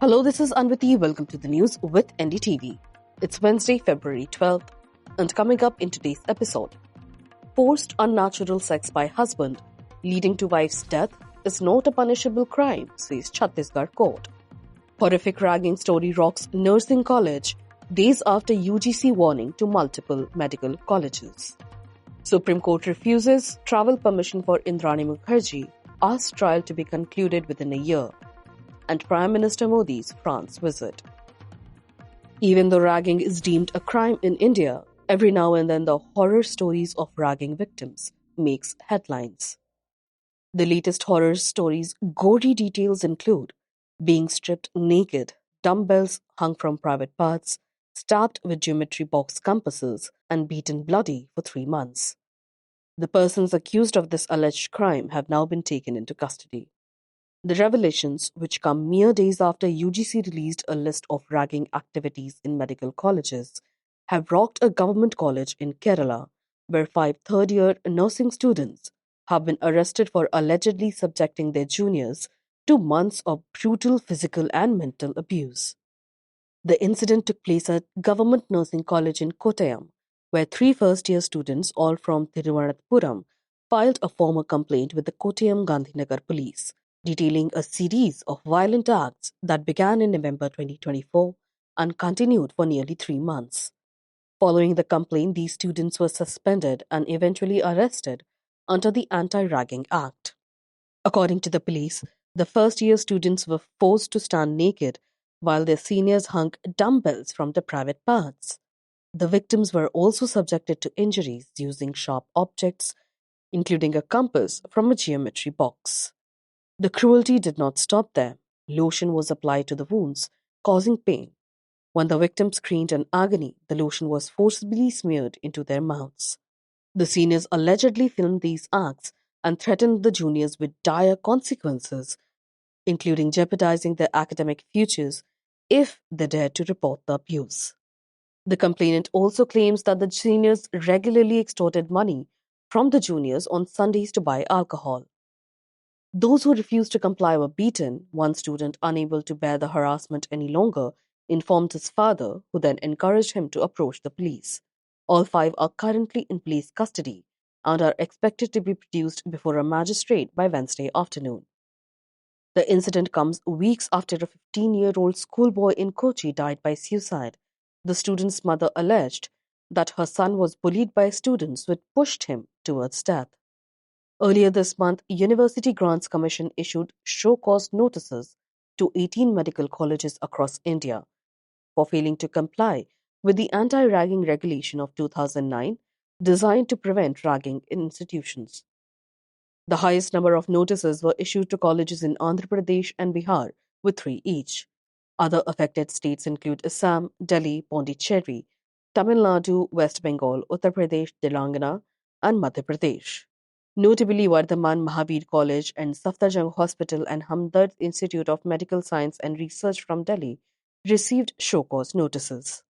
Hello, this is Anvati. Welcome to the news with NDTV. It's Wednesday, February 12th, and coming up in today's episode, forced unnatural sex by husband leading to wife's death is not a punishable crime, says Chhattisgarh court. Horrific ragging story rocks nursing college days after UGC warning to multiple medical colleges. Supreme Court refuses travel permission for Indrani Mukerjea, asks trial to be concluded within a year, and Prime Minister Modi's France visit. Even though ragging is deemed a crime in India, every now and then the horror stories of ragging victims makes headlines. The latest horror stories' gory details include being stripped naked, dumbbells hung from private parts, stabbed with geometry box compasses, and beaten bloody for 3 months. The persons accused of this alleged crime have now been taken into custody. The revelations, which come mere days after UGC released a list of ragging activities in medical colleges, have rocked a government college in Kerala, where 5 third-year nursing students have been arrested for allegedly subjecting their juniors to months of brutal physical and mental abuse. The incident took place at Government Nursing College in Kottayam, where 3 first-year students, all from Thiruvananthapuram, filed a formal complaint with the Kottayam Gandhinagar police, detailing a series of violent acts that began in November 2024 and continued for nearly 3 months. Following the complaint, these students were suspended and eventually arrested under the Anti-Ragging Act. According to the police, the first-year students were forced to stand naked while their seniors hung dumbbells from their private parts. The victims were also subjected to injuries using sharp objects, including a compass from a geometry box. The cruelty did not stop there. Lotion was applied to the wounds, causing pain. When the victims screamed in agony, the lotion was forcibly smeared into their mouths. The seniors allegedly filmed these acts and threatened the juniors with dire consequences, including jeopardizing their academic futures if they dared to report the abuse. The complainant also claims that the seniors regularly extorted money from the juniors on Sundays to buy alcohol. Those who refused to comply were beaten. One student, unable to bear the harassment any longer, informed his father, who then encouraged him to approach the police. All 5 are currently in police custody and are expected to be produced before a magistrate by Wednesday afternoon. The incident comes weeks after a 15-year-old schoolboy in Kochi died by suicide. The student's mother alleged that her son was bullied by students who had pushed him towards death. Earlier this month, University Grants Commission issued show-cause notices to 18 medical colleges across India for failing to comply with the anti-ragging regulation of 2009 designed to prevent ragging in institutions. The highest number of notices were issued to colleges in Andhra Pradesh and Bihar, with 3 each. Other affected states include Assam, Delhi, Pondicherry, Tamil Nadu, West Bengal, Uttar Pradesh, Telangana, and Madhya Pradesh. Notably, Vardhaman Mahavir College and Safdarjung Hospital and Hamdard Institute of Medical Science and Research from Delhi received show-cause notices.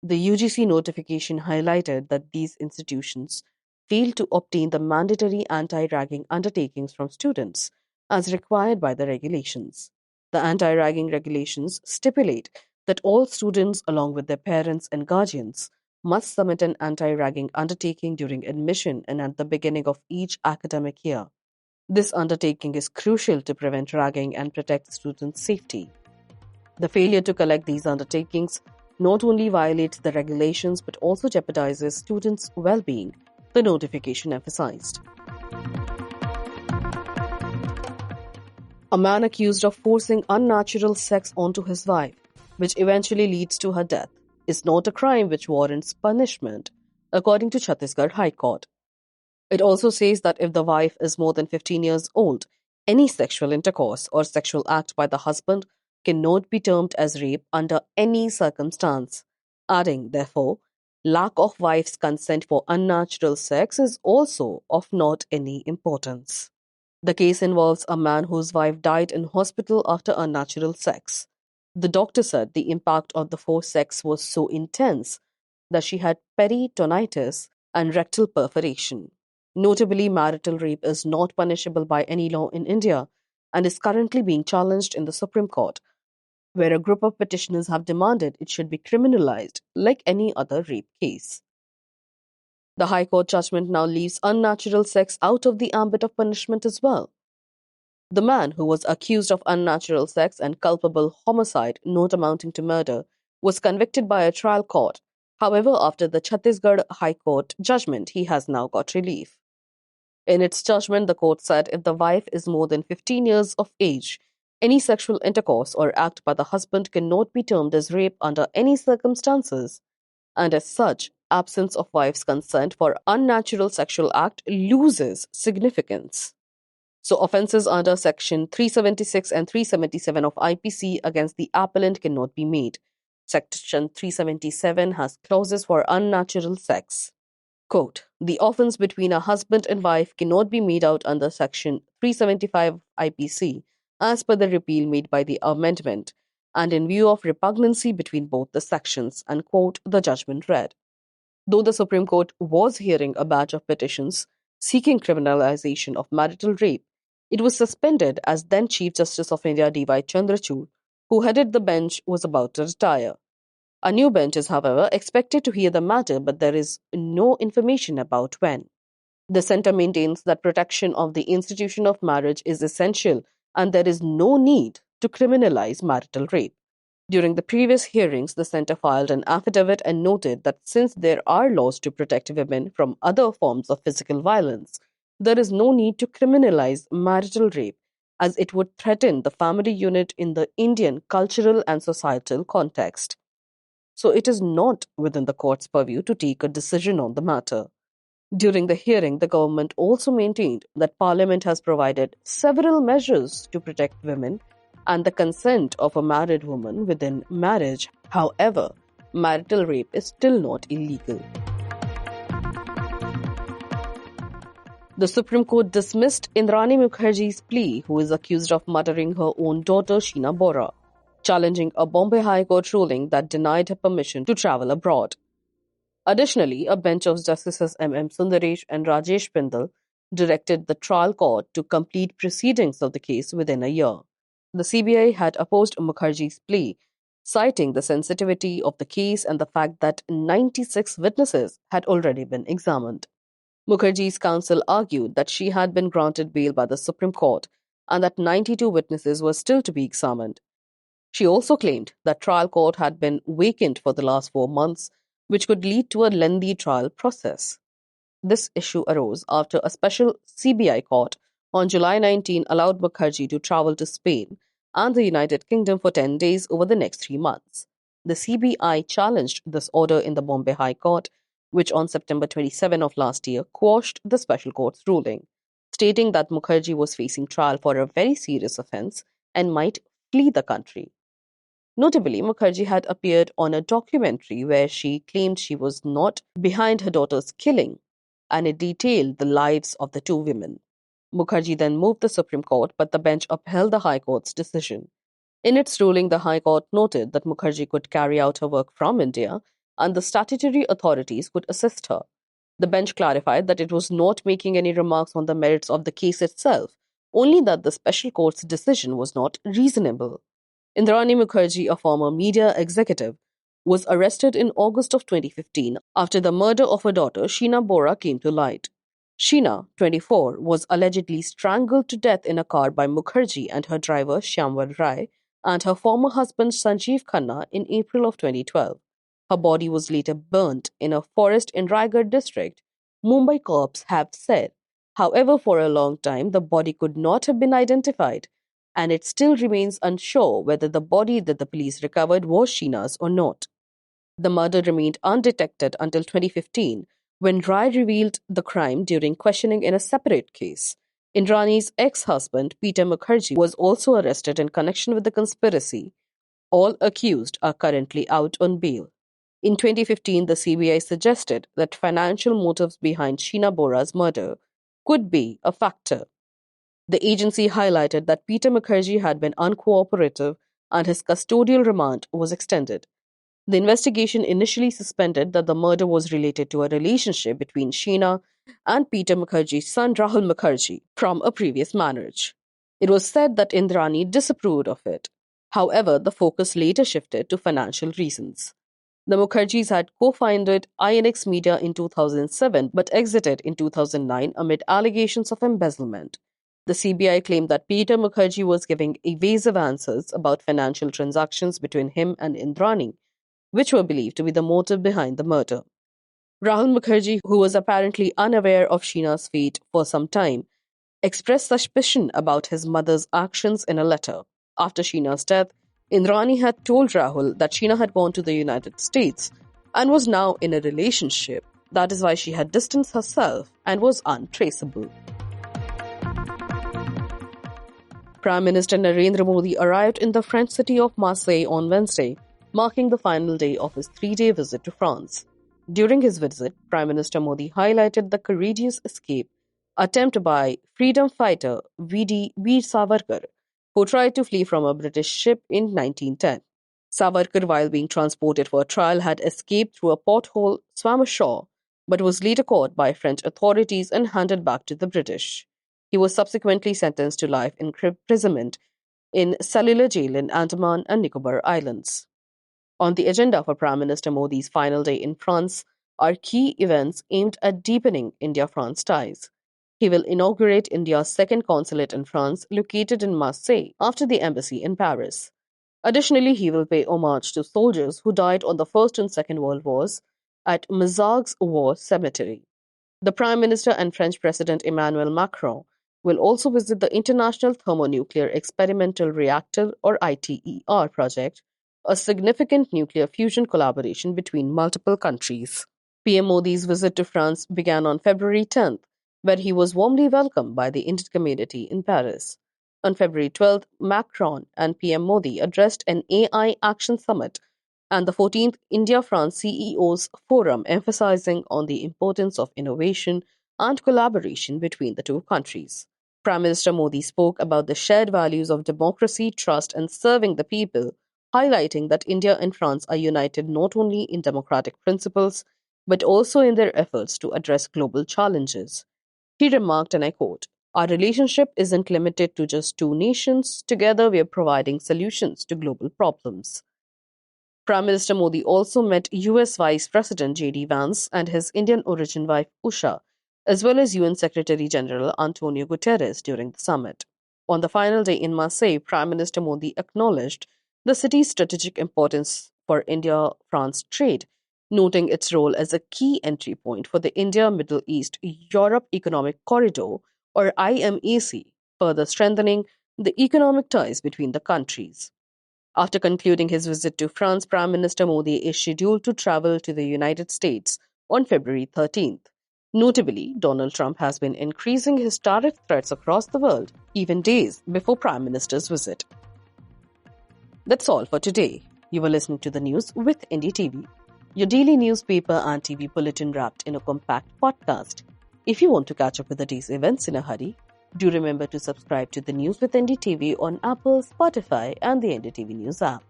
The UGC notification highlighted that these institutions failed to obtain the mandatory anti-ragging undertakings from students as required by the regulations. The anti-ragging regulations stipulate that all students, along with their parents and guardians, must submit an anti-ragging undertaking during admission and at the beginning of each academic year. This undertaking is crucial to prevent ragging and protect students' safety. The failure to collect these undertakings not only violates the regulations but also jeopardizes students' well-being, the notification emphasized. A man accused of forcing unnatural sex onto his wife, which eventually leads to her death, is not a crime which warrants punishment, according to Chhattisgarh High Court. It also says that if the wife is more than 15 years old, any sexual intercourse or sexual act by the husband cannot be termed as rape under any circumstance, adding, therefore, lack of wife's consent for unnatural sex is also of not any importance. The case involves a man whose wife died in hospital after unnatural sex. The doctor said the impact of the forced sex was so intense that she had peritonitis and rectal perforation. Notably, marital rape is not punishable by any law in India and is currently being challenged in the Supreme Court, where a group of petitioners have demanded it should be criminalized like any other rape case. The High Court judgment now leaves unnatural sex out of the ambit of punishment as well. The man who was accused of unnatural sex and culpable homicide not amounting to murder was convicted by a trial court. However, after the Chhattisgarh High Court judgment, he has now got relief. In its judgment, the court said if the wife is more than 15 years of age, any sexual intercourse or act by the husband cannot be termed as rape under any circumstances, and as such, absence of wife's consent for unnatural sexual act loses significance. So offences under Section 376 and 377 of IPC against the appellant cannot be made. Section 377 has clauses for unnatural sex. Quote, the offence between a husband and wife cannot be made out under Section 375 IPC as per the repeal made by the amendment and in view of repugnancy between both the sections, unquote, the judgment read. Though the Supreme Court was hearing a batch of petitions seeking criminalization of marital rape, it was suspended as then Chief Justice of India D.Y. Chandrachud, who headed the bench, was about to retire. A new bench is, however, expected to hear the matter, but there is no information about when. The centre maintains that protection of the institution of marriage is essential and there is no need to criminalize marital rape. During the previous hearings, the centre filed an affidavit and noted that since there are laws to protect women from other forms of physical violence, there is no need to criminalize marital rape, as it would threaten the family unit in the Indian cultural and societal context. So it is not within the court's purview to take a decision on the matter. During the hearing, the government also maintained that Parliament has provided several measures to protect women and the consent of a married woman within marriage. However, marital rape is still not illegal. The Supreme Court dismissed Indrani Mukerjea's plea, who is accused of murdering her own daughter Sheena Bora, challenging a Bombay High Court ruling that denied her permission to travel abroad. Additionally, a bench of Justices M.M. Sundaresh and Rajesh Pindal directed the trial court to complete proceedings of the case within a year. The CBI had opposed Mukherjee's plea, citing the sensitivity of the case and the fact that 96 witnesses had already been examined. Mukherjee's counsel argued that she had been granted bail by the Supreme Court and that 92 witnesses were still to be examined. She also claimed that trial court had been vacant for the last 4 months, which could lead to a lengthy trial process. This issue arose after a special CBI court on July 19 allowed Mukherjee to travel to Spain and the United Kingdom for 10 days over the next 3 months. The CBI challenged this order in the Bombay High Court, which on September 27 of last year quashed the special court's ruling, stating that Mukherjee was facing trial for a very serious offence and might flee the country. Notably, Mukherjee had appeared on a documentary where she claimed she was not behind her daughter's killing, and it detailed the lives of the two women. Mukherjee then moved the Supreme Court, but the bench upheld the High Court's decision. In its ruling, the High Court noted that Mukherjee could carry out her work from India and the statutory authorities could assist her. The bench clarified that it was not making any remarks on the merits of the case itself, only that the special court's decision was not reasonable. Indrani Mukerjea, a former media executive, was arrested in August of 2015 after the murder of her daughter Sheena Bora came to light. Sheena, 24, was allegedly strangled to death in a car by Mukherjee and her driver Shyamvar Rai and her former husband Sanjeev Khanna in April of 2012. Her body was later burnt in a forest in Raigad district, Mumbai cops have said. However, for a long time, the body could not have been identified, and it still remains unsure whether the body that the police recovered was Sheena's or not. The murder remained undetected until 2015, when Rai revealed the crime during questioning in a separate case. Indrani's ex-husband, Peter Mukherjee, was also arrested in connection with the conspiracy. All accused are currently out on bail. In 2015, the CBI suggested that financial motives behind Sheena Bora's murder could be a factor. The agency highlighted that Peter Mukherjee had been uncooperative and his custodial remand was extended. The investigation initially suspended that the murder was related to a relationship between Sheena and Peter Mukherjee's son Rahul Mukherjee from a previous marriage. It was said that Indrani disapproved of it. However, the focus later shifted to financial reasons. The Mukherjees had co-founded INX Media in 2007 but exited in 2009 amid allegations of embezzlement. The CBI claimed that Peter Mukherjee was giving evasive answers about financial transactions between him and Indrani, which were believed to be the motive behind the murder. Rahul Mukherjee, who was apparently unaware of Sheena's fate for some time, expressed suspicion about his mother's actions in a letter. After Sheena's death, Indrani had told Rahul that Sheena had gone to the United States and was now in a relationship. That is why she had distanced herself and was untraceable. Prime Minister Narendra Modi arrived in the French city of Marseille on Wednesday, marking the final day of his 3-day visit to France. During his visit, Prime Minister Modi highlighted the courageous escape attempt by freedom fighter Veer Savarkar, who tried to flee from a British ship in 1910. Savarkar, while being transported for trial, had escaped through a porthole, swam ashore, but was later caught by French authorities and handed back to the British. He was subsequently sentenced to life imprisonment in Cellular Jail in Andaman and Nicobar Islands. On the agenda for Prime Minister Modi's final day in France are key events aimed at deepening India-France ties. He will inaugurate India's second consulate in France, located in Marseille, after the embassy in Paris. Additionally, he will pay homage to soldiers who died on the First and Second World Wars at Mazargues War Cemetery. The Prime Minister and French President Emmanuel Macron will also visit the International Thermonuclear Experimental Reactor, or ITER, project, a significant nuclear fusion collaboration between multiple countries. PM Modi's visit to France began on February 10th, where he was warmly welcomed by the Indian community in Paris. On February 12th, Macron and PM Modi addressed an AI Action Summit and the 14th India-France CEOs Forum, emphasizing on the importance of innovation and collaboration between the two countries. Prime Minister Modi spoke about the shared values of democracy, trust, and serving the people, highlighting that India and France are united not only in democratic principles, but also in their efforts to address global challenges. He remarked, and I quote, "Our relationship isn't limited to just two nations. Together, we are providing solutions to global problems." Prime Minister Modi also met US Vice President J.D. Vance and his Indian origin wife Usha, as well as UN Secretary General Antonio Guterres during the summit. On the final day in Marseille, Prime Minister Modi acknowledged the city's strategic importance for India-France trade, noting its role as a key entry point for the India-Middle East-Europe Economic Corridor, or IMEC, further strengthening the economic ties between the countries. After concluding his visit to France, Prime Minister Modi is scheduled to travel to the United States on February 13th. Notably, Donald Trump has been increasing his tariff threats across the world, even days before Prime Minister's visit. That's all for today. You were listening to the news with NDTV, your daily newspaper and TV bulletin wrapped in a compact podcast. If you want to catch up with the day's events in a hurry, do remember to subscribe to the News with NDTV on Apple, Spotify, and the NDTV News app.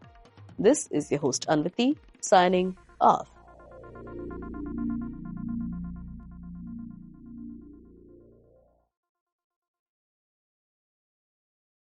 This is your host Anvati, signing off.